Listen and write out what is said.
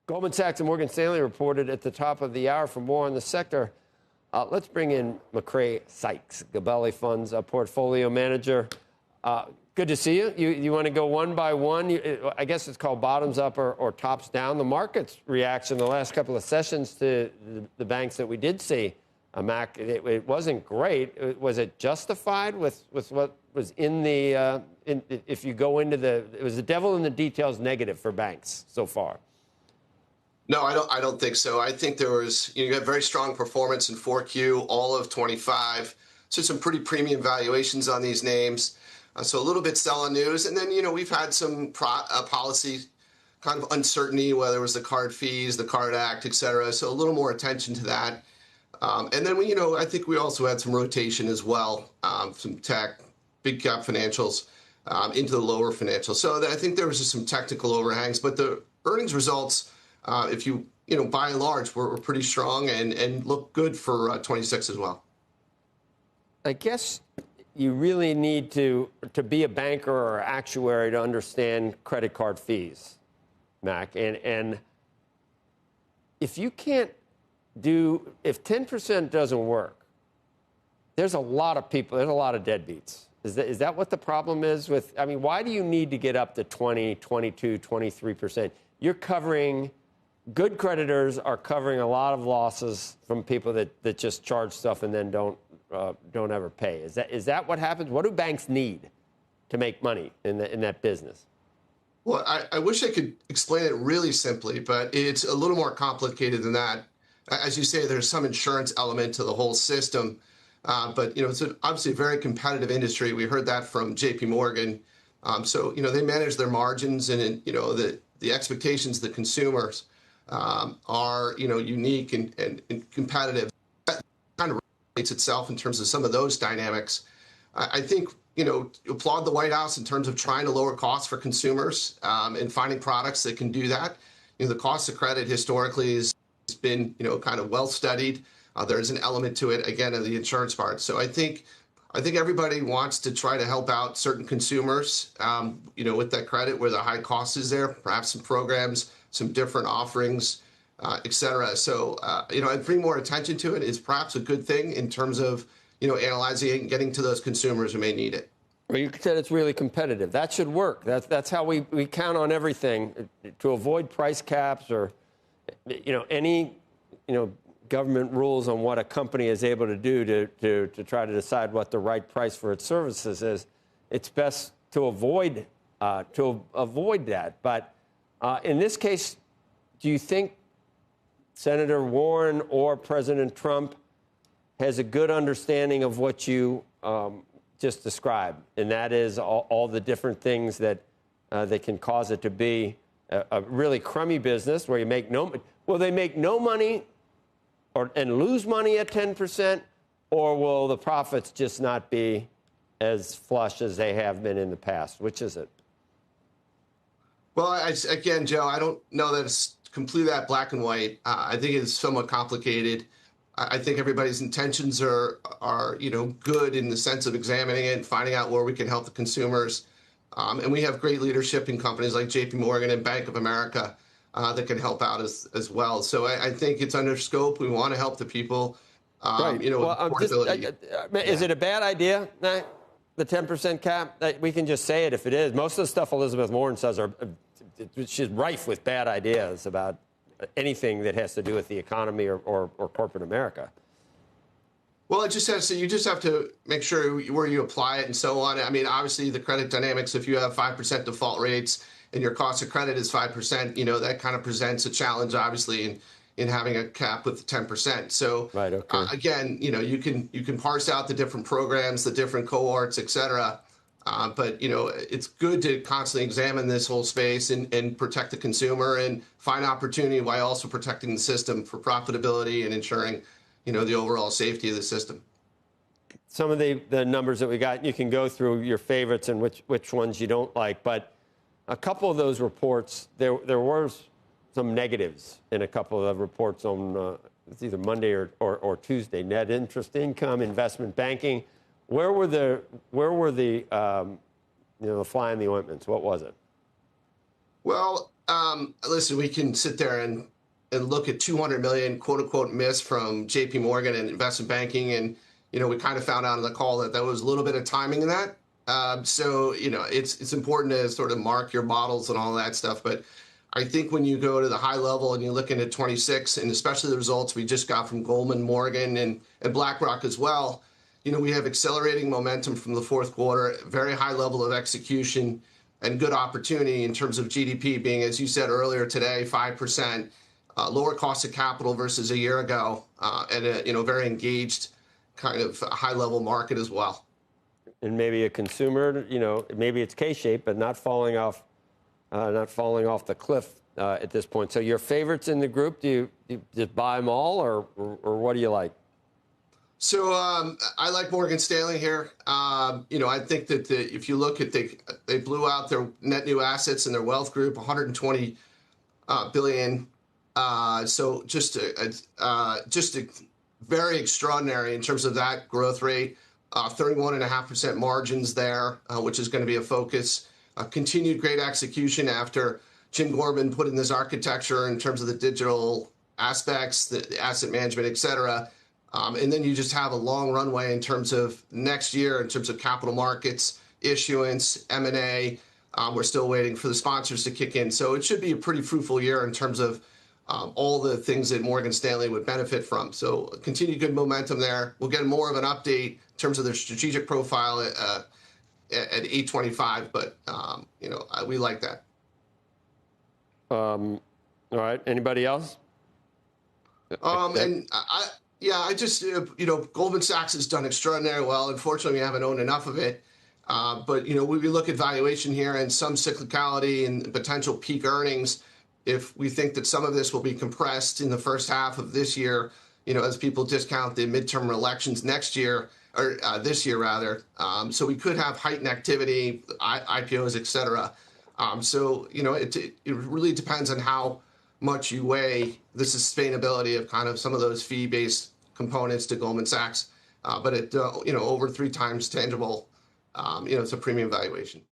Goldman Sachs and Morgan Stanley reported at the top of the hour. For more on the sector, let's bring in Macrae Sykes, Gabelli Funds portfolio manager. Good to see you. You want to go one by one? I guess it's called bottoms up or tops down. The market's reaction the last couple of sessions to the banks that we did see, Mac, it wasn't great. Was it justified with what was in the, if you go into it was the devil in the details negative for banks so far? No, I don't think so. I think there was, you got very strong performance in 4Q, all of 25. So some pretty premium valuations on these names. So a little bit selling news. And then, we've had some policy kind of uncertainty, whether it was the card fees, the card act, et cetera. So a little more attention to that. And then, I think we also had some rotation as well, some tech, big cap financials into the lower financials. So I think there was just some technical overhangs. But the earnings results, if you by and large, were pretty strong and look good for 26 as well. I guess you really need to be a banker or actuary to understand credit card fees, Mac. And if you can't if 10% doesn't work, there's a lot of people, there's a lot of deadbeats. Is that what the problem is with, why do you need to get up to 20, 22, 23%? You're covering, good creditors are covering a lot of losses from people that just charge stuff and then don't ever pay. Is that what happens? What do banks need to make money in that business? Well, I wish I could explain it really simply, but it's a little more complicated than that. As you say, there's some insurance element to the whole system, but it's obviously a very competitive industry. We heard that from J.P. Morgan. So they manage their margins, and the expectations of the consumers are unique and competitive. That kind of relates itself in terms of some of those dynamics. I think applaud the White House in terms of trying to lower costs for consumers and finding products that can do that. The cost of credit historically has been kind of well studied. There's an element to it again of the insurance part. So I think everybody wants to try to help out certain consumers, with that credit where the high cost is there, perhaps some programs, some different offerings, et cetera. So, and bring more attention to it is perhaps a good thing in terms of, analyzing it and getting to those consumers who may need it. Well, you said it's really competitive. That should work. That's how we count on everything to avoid price caps or, any, government rules on what a company is able to do to try to decide what the right price for its services is. It's best to avoid that. But in this case, do you think Senator Warren or President Trump has a good understanding of what you just described, and that is all the different things that can cause it to be a really crummy business where you make will they make no money and lose money at 10%, or will the profits just not be as flush as they have been in the past? Which is it? Well, again, Joe, I don't know that it's completely that black and white. I think it's somewhat complicated. I think everybody's intentions are good in the sense of examining it and finding out where we can help the consumers. And we have great leadership in companies like J.P. Morgan and Bank of America that can help out as well. So I think it's under scope. We want to help the people. Right. Is it a bad idea, the 10% cap? We can just say it if it is. Most of the stuff Elizabeth Warren says she's rife with bad ideas about anything that has to do with the economy or corporate America. Well, it just has to, you just have to make sure where you apply it and so on. Obviously the credit dynamics, if you have 5% default rates and your cost of credit is 5%, that kind of presents a challenge, obviously, in having a cap with 10%. So right, okay. Again, you can parse out the different programs, the different cohorts, et cetera. But it's good to constantly examine this whole space and protect the consumer and find opportunity while also protecting the system for profitability and ensuring, the overall safety of the system. Some of the numbers that we got, you can go through your favorites and which ones you don't like. But a couple of those reports, there were some negatives in a couple of reports on it's either Monday or Tuesday. Net interest income, investment banking. Where were the fly in the ointments? What was it? Well, Listen, we can sit there and look at 200 million quote unquote miss from JP Morgan and investment banking. And, we kind of found out on the call that was a little bit of timing in that. So, it's important to sort of mark your models and all that stuff. But I think when you go to the high level and you look into 26, and especially the results we just got from Goldman, Morgan, and BlackRock as well, we have accelerating momentum from the fourth quarter, very high level of execution, and good opportunity in terms of GDP being, as you said earlier today, 5%, lower cost of capital versus a year ago, and a very engaged kind of high level market as well. And maybe a consumer, maybe it's K-shaped, but not falling off the cliff at this point. So your favorites in the group, do you just buy them all, or what do you like? So I like Morgan Stanley here. I think that if you look at they blew out their net new assets in their wealth group, 120 billion. So just a very extraordinary in terms of that growth rate. 31.5% margins there, which is going to be a focus. Continued great execution after Jim Gorman put in this architecture in terms of the digital aspects, the asset management, et cetera. And then you just have a long runway in terms of next year, in terms of capital markets, issuance, M&A. We're still waiting for the sponsors to kick in. So it should be a pretty fruitful year in terms of all the things that Morgan Stanley would benefit from. So continued good momentum there. We'll get more of an update in terms of their strategic profile at 8:25, but we like that. All right. Anybody else? I just, Goldman Sachs has done extraordinarily well. Unfortunately, we haven't owned enough of it. But, we look at valuation here and some cyclicality and potential peak earnings. If we think that some of this will be compressed in the first half of this year, as people discount the midterm elections next year, or this year rather. So we could have heightened activity, IPOs, et cetera. It really depends on how much you weigh the sustainability of kind of some of those fee-based components to Goldman Sachs. But at over 3 times tangible, it's a premium valuation.